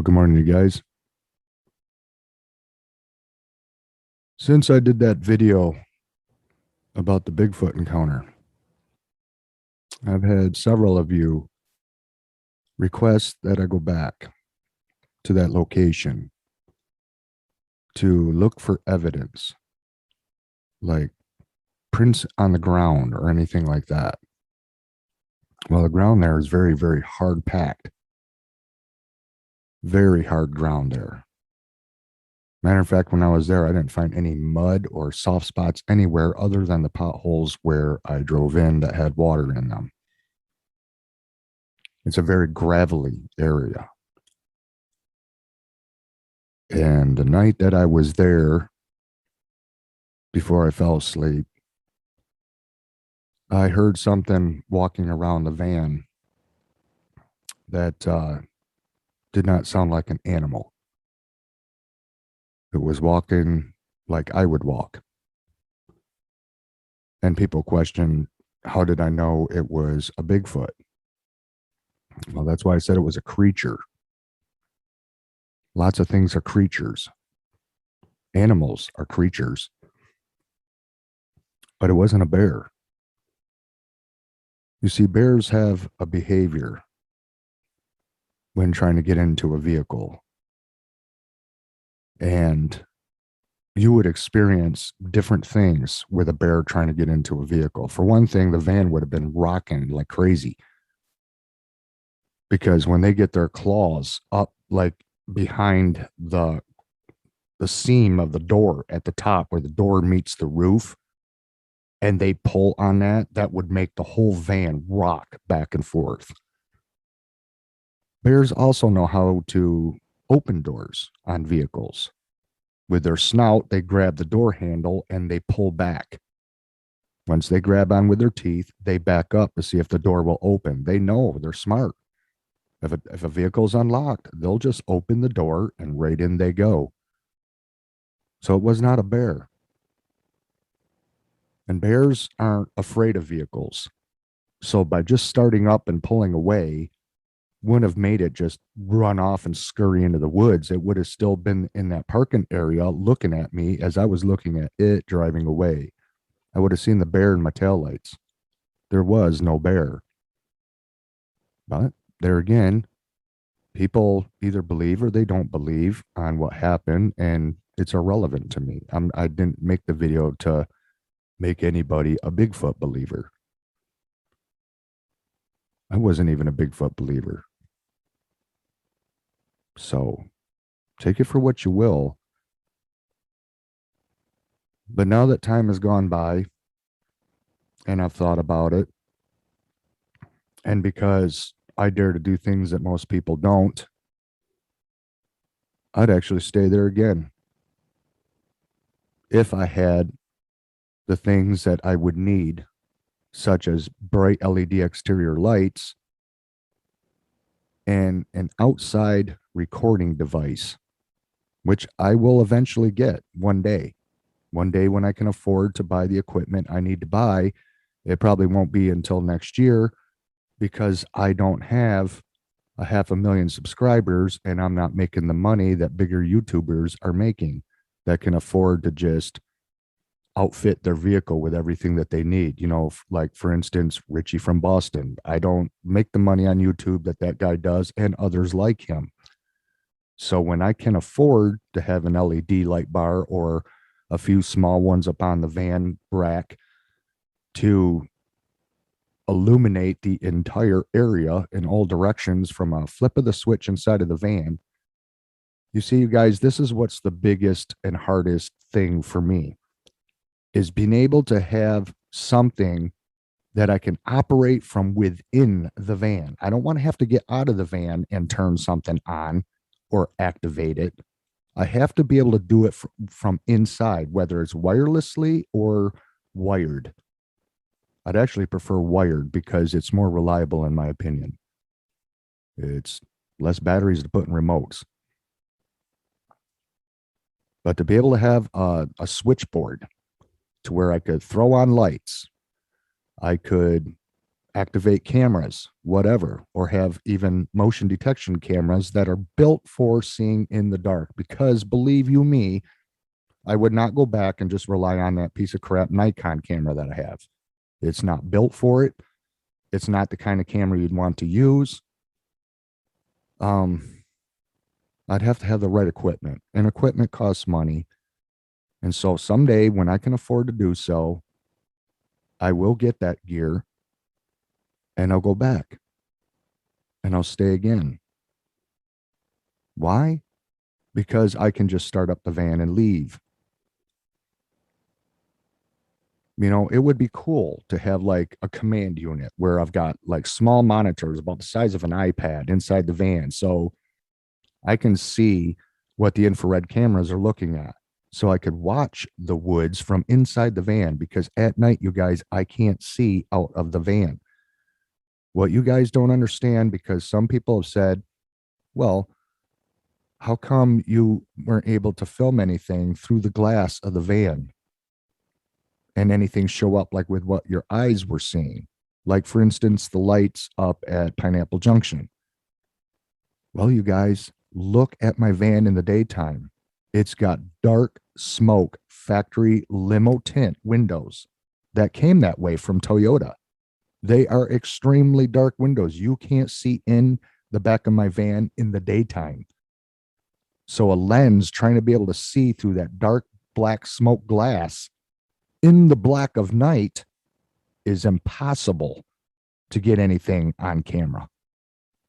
Good morning, you guys. Since I did that video about the Bigfoot encounter, I've had several of you request that I go back to that location to look for evidence, like prints on the ground or anything like that. Well, the ground there is very, very hard packed, very hard ground there. Matter of fact, when I was there, I didn't find any mud or soft spots anywhere other than the potholes where I drove in that had water in them. It's a very gravelly area. And the night that I was there, before I fell asleep, I heard something walking around the van that did not sound like an animal. It was walking like I would walk. And people questioned, how did I know it was a Bigfoot? Well, that's why I said it was a creature. Lots of things are creatures. Animals are creatures. But it wasn't a bear. You see, bears have a behavior when trying to get into a vehicle. And you would experience different things with a bear trying to get into a vehicle. For one thing, the van would have been rocking like crazy. Because when they get their claws up like behind the seam of the door at the top where the door meets the roof, and they pull on that, that would make the whole van rock back and forth. Bears also know how to open doors on vehicles. With their snout, they grab the door handle and they pull back. Once they grab on with their teeth, they back up to see if the door will open. They know, they're smart. If a vehicle's unlocked, they'll just open the door and right in they go. So it was not a bear. And bears aren't afraid of vehicles. So by just starting up and pulling away, wouldn't have made it just run off and scurry into the woods. It would have still been in that parking area looking at me as I was looking at it driving away. I would have seen the bear in my taillights. There was no bear. But there again, people either believe or they don't believe on what happened, and it's irrelevant to me. I didn't make the video to make anybody a Bigfoot believer. I wasn't even a Bigfoot believer. So take it for what you will. But now that time has gone by and I've thought about it, and because I dare to do things that most people don't, I'd actually stay there again if I had the things that I would need, such as bright LED exterior lights and an outside recording device, which I will eventually get one day. One day when I can afford to buy the equipment I need to buy. It probably won't be until next year because I don't have 500,000 subscribers and I'm not making the money that bigger YouTubers are making that can afford to just outfit their vehicle with everything that they need. You know, like for instance, Richie from Boston. I don't make the money on YouTube that guy does and others like him. So when I can afford to have an LED light bar or a few small ones up on the van rack to illuminate the entire area in all directions from a flip of the switch inside of the van. You see, you guys, this is what's the biggest and hardest thing for me is being able to have something that I can operate from within the van. I don't want to have to get out of the van and turn something on or activate it. I have to be able to do it from inside, whether it's wirelessly or wired. I'd actually prefer wired because it's more reliable in my opinion. It's less batteries to put in remotes. But to be able to have a switchboard to where I could throw on lights, I could activate cameras, whatever, or have even motion detection cameras that are built for seeing in the dark. Because believe you me, I would not go back and just rely on that piece of crap Nikon camera that I have. It's not built for it. It's not the kind of camera you'd want to use. I'd have to have the right equipment, and equipment costs money. And so someday when I can afford to do so, I will get that gear and I'll go back and I'll stay again. Why? Because I can just start up the van and leave. You know, it would be cool to have like a command unit where I've got like small monitors about the size of an iPad inside the van. So I can see what the infrared cameras are looking at. So I could watch the woods from inside the van, because at night, you guys, I can't see out of the van. What you guys don't understand, because some people have said, well, how come you weren't able to film anything through the glass of the van and anything show up like with what your eyes were seeing? Like, for instance, the lights up at Pineapple Junction. Well, you guys, look at my van in the daytime. It's got dark smoke factory limo tint windows that came that way from Toyota. They are extremely dark windows. You can't see in the back of my van in the daytime. So a lens trying to be able to see through that dark black smoke glass in the black of night is impossible to get anything on camera.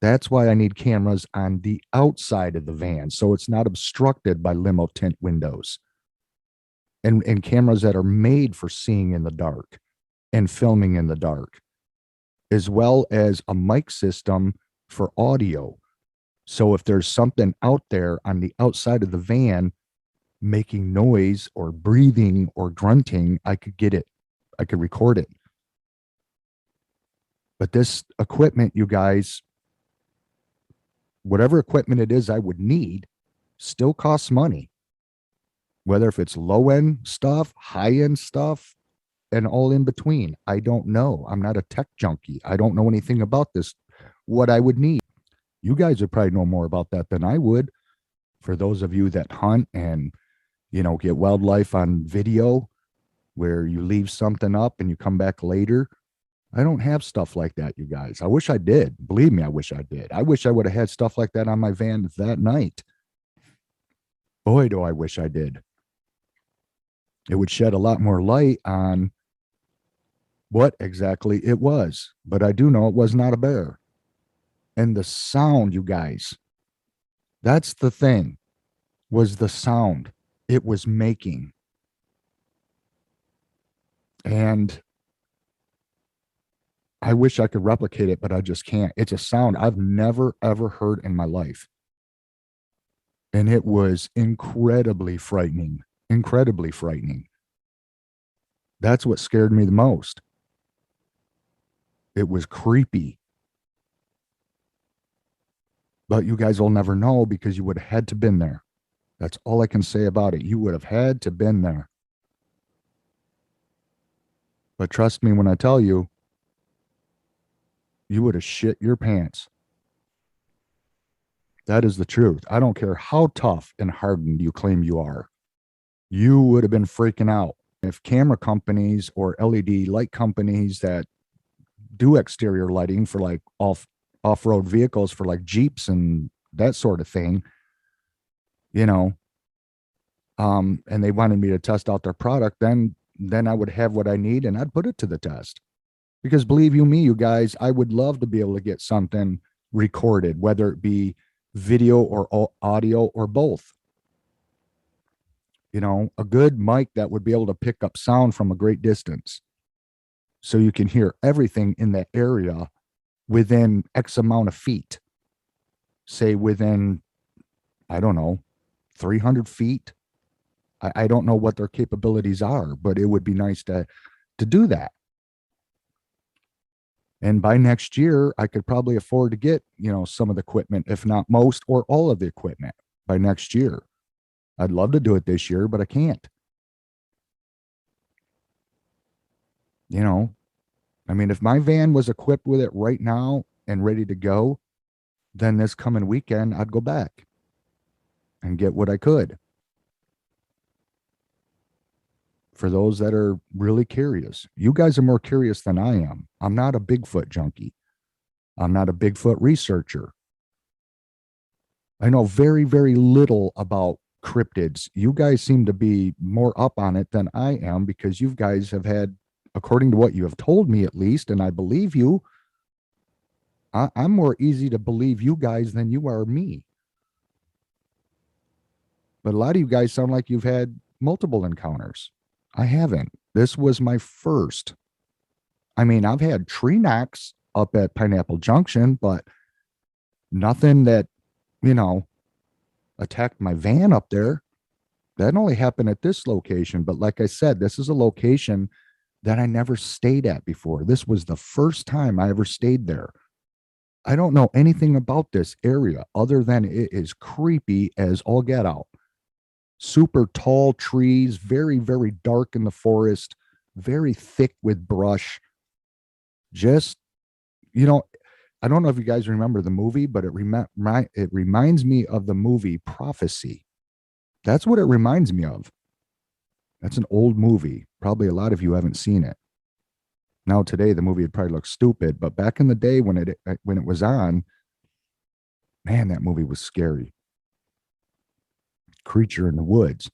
That's why I need cameras on the outside of the van, so it's not obstructed by limo tint windows. And cameras that are made for seeing in the dark and filming in the dark, as well as a mic system for audio. So if there's something out there on the outside of the van making noise or breathing or grunting, I could get it. I could record it. But this equipment, you guys, whatever equipment it is I would need, still costs money. Whether if it's low end stuff, high end stuff, and all in between, I don't know. I'm not a tech junkie. I don't know anything about this, what I would need. You guys would probably know more about that than I would. For those of you that hunt and, you know, get wildlife on video where you leave something up and you come back later. I don't have stuff like that, you guys. I wish I did. Believe me, I wish I did. I wish I would have had stuff like that on my van that night. Boy, do I wish I did. It would shed a lot more light on what exactly it was. But I do know it was not a bear. And the sound, you guys, that's the thing, was the sound it was making. And I wish I could replicate it, but I just can't. It's a sound I've never, ever heard in my life. And it was incredibly frightening, incredibly frightening. That's what scared me the most. It was creepy. But you guys will never know, because you would have had to been there. That's all I can say about it. You would have had to been there. But trust me when I tell you, you would have shit your pants. That is the truth. I don't care how tough and hardened you claim you are. You would have been freaking out. If camera companies or LED light companies that do exterior lighting for like off-road vehicles for like Jeeps and that sort of thing, you know, and they wanted me to test out their product, then I would have what I need and I'd put it to the test. Because believe you me, you guys, I would love to be able to get something recorded, whether it be video or audio or both. You know, a good mic that would be able to pick up sound from a great distance. So you can hear everything in that area within X amount of feet. Say within, I don't know, 300 feet. I don't know what their capabilities are, but it would be nice to do that. And by next year, I could probably afford to get, you know, some of the equipment, if not most or all of the equipment by next year. I'd love to do it this year, but I can't. You know, I mean, if my van was equipped with it right now and ready to go, then this coming weekend, I'd go back and get what I could. For those that are really curious, you guys are more curious than I am. I'm not a Bigfoot junkie. I'm not a Bigfoot researcher. I know very, very little about cryptids. You guys seem to be more up on it than I am because you guys have had, according to what you have told me at least, and I believe you, I'm more easy to believe you guys than you are me. But a lot of you guys sound like you've had multiple encounters. I haven't. This was my first. I mean, I've had tree knocks up at Pineapple Junction, but nothing that, you know, attacked my van up there. That only happened at this location. But like I said, this is a location that I never stayed at before. This was the first time I ever stayed there. I don't know anything about this area other than it is creepy as all get out. Super tall trees, very, very dark in the forest, very thick with brush. Just, you know, I don't know if you guys remember the movie, but it reminds me of the movie Prophecy. That's what it reminds me of. That's an old movie. Probably a lot of you haven't seen it. Now today the movie would probably look stupid, but back in the day when it was on, man, that movie was scary. Creature in the woods.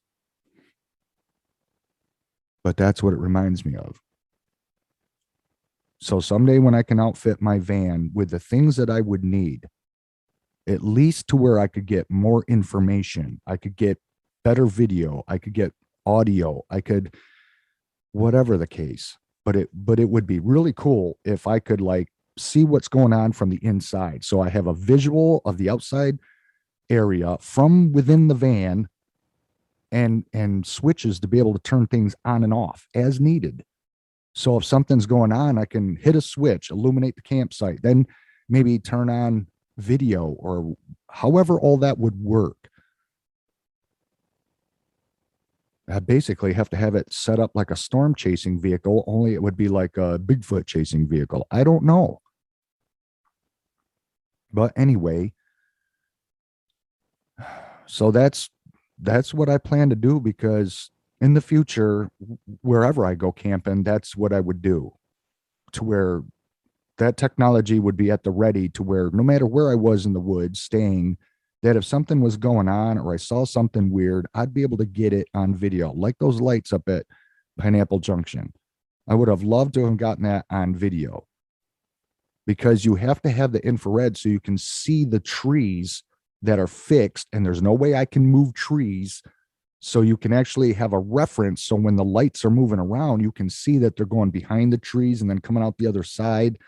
But that's what it reminds me of. So someday when I can outfit my van with the things that I would need, at least to where I could get more information, I could get better video, I could get audio, I could, whatever the case. But it would be really cool if I could like see what's going on from the inside. So I have a visual of the outside area from within the van and switches to be able to turn things on and off as needed. So if something's going on, I can hit a switch, illuminate the campsite, then maybe turn on video or however all that would work. I basically have to have it set up like a storm chasing vehicle, only it would be like a Bigfoot chasing vehicle. I don't know. But anyway, so that's what I plan to do because in the future, wherever I go camping, that's what I would do to where that technology would be at the ready to where no matter where I was in the woods staying, that if something was going on or I saw something weird, I'd be able to get it on video, like those lights up at Pineapple Junction. I would have loved to have gotten that on video because you have to have the infrared so you can see the trees that are fixed, and there's no way I can move trees. So you can actually have a reference. So when the lights are moving around, you can see that they're going behind the trees and then coming out the other side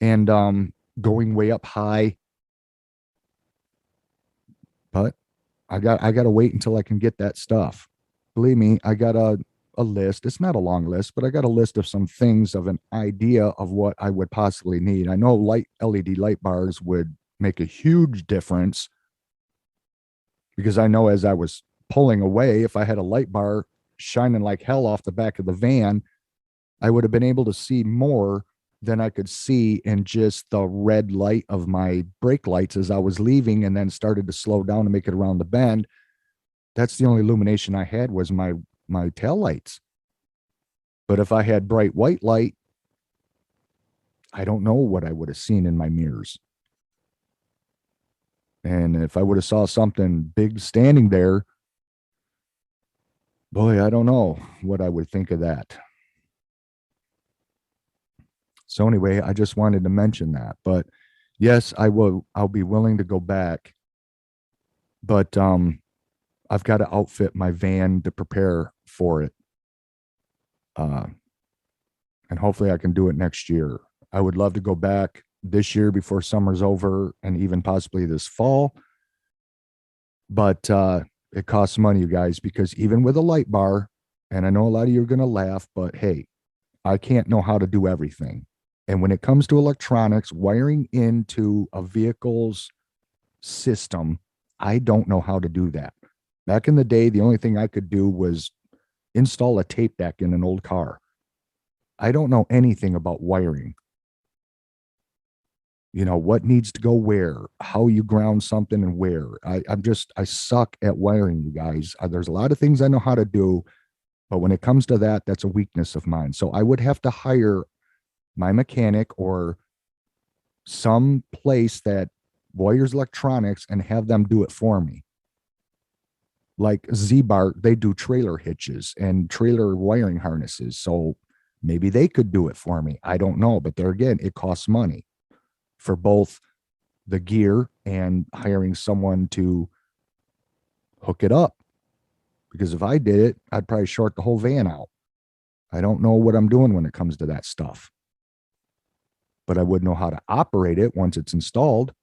and going way up high. But I got to wait until I can get that stuff. Believe me, I got a list. It's not a long list, but I got a list of some things of an idea of what I would possibly need. I know LED light bars would make a huge difference because I know as I was pulling away, if I had a light bar shining like hell off the back of the van, I would have been able to see more than I could see in just the red light of my brake lights as I was leaving and then started to slow down to make it around the bend. That's the only illumination I had was my tail lights. But if I had bright white light, I don't know what I would have seen in my mirrors. And if I would have saw something big standing there, boy, I don't know what I would think of that. So anyway, I just wanted to mention that. But yes, I'll be willing to go back. But I've got to outfit my van to prepare for it. And hopefully I can do it next year. I would love to go back this year before summer's over and even possibly this fall. But it costs money, you guys, because even with a light bar, and I know a lot of you are going to laugh, but hey, I can't know how to do everything. And when it comes to electronics, wiring into a vehicle's system, I don't know how to do that. Back in the day, the only thing I could do was install a tape deck in an old car. I don't know anything about wiring. You know, what needs to go where, how you ground something and where. I suck at wiring, you guys. There's a lot of things I know how to do, but when it comes to that, that's a weakness of mine. So I would have to hire my mechanic or some place that wires electronics and have them do it for me. Like Z-Bar, they do trailer hitches and trailer wiring harnesses. So maybe they could do it for me. I don't know. But there again, it costs money for both the gear and hiring someone to hook it up. Because if I did it, I'd probably short the whole van out. I don't know what I'm doing when it comes to that stuff. But I would know how to operate it once it's installed.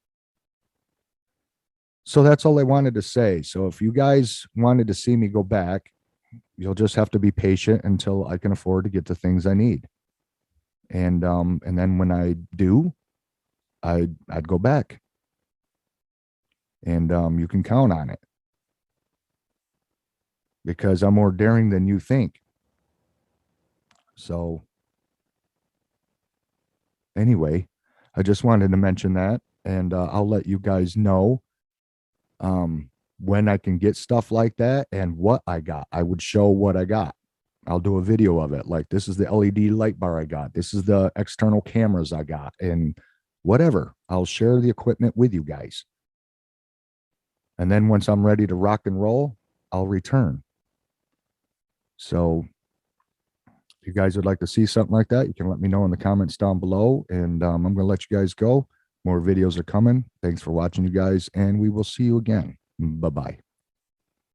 So that's all I wanted to say. So if you guys wanted to see me go back, you'll just have to be patient until I can afford to get the things I need. And then when I do, I'd go back. And you can count on it. Because I'm more daring than you think. So anyway, I just wanted to mention that, and I'll let you guys know when I can get stuff like that and what I got. I would show what I got. I'll do a video of it. Like, this is the LED light bar I got. This is the external cameras I got, and whatever. I'll share the equipment with you guys. And then once I'm ready to rock and roll, I'll return. So if you guys would like to see something like that, you can let me know in the comments down below. And I'm going to let you guys go. More videos are coming. Thanks for watching, you guys. And we will see you again. Bye-bye.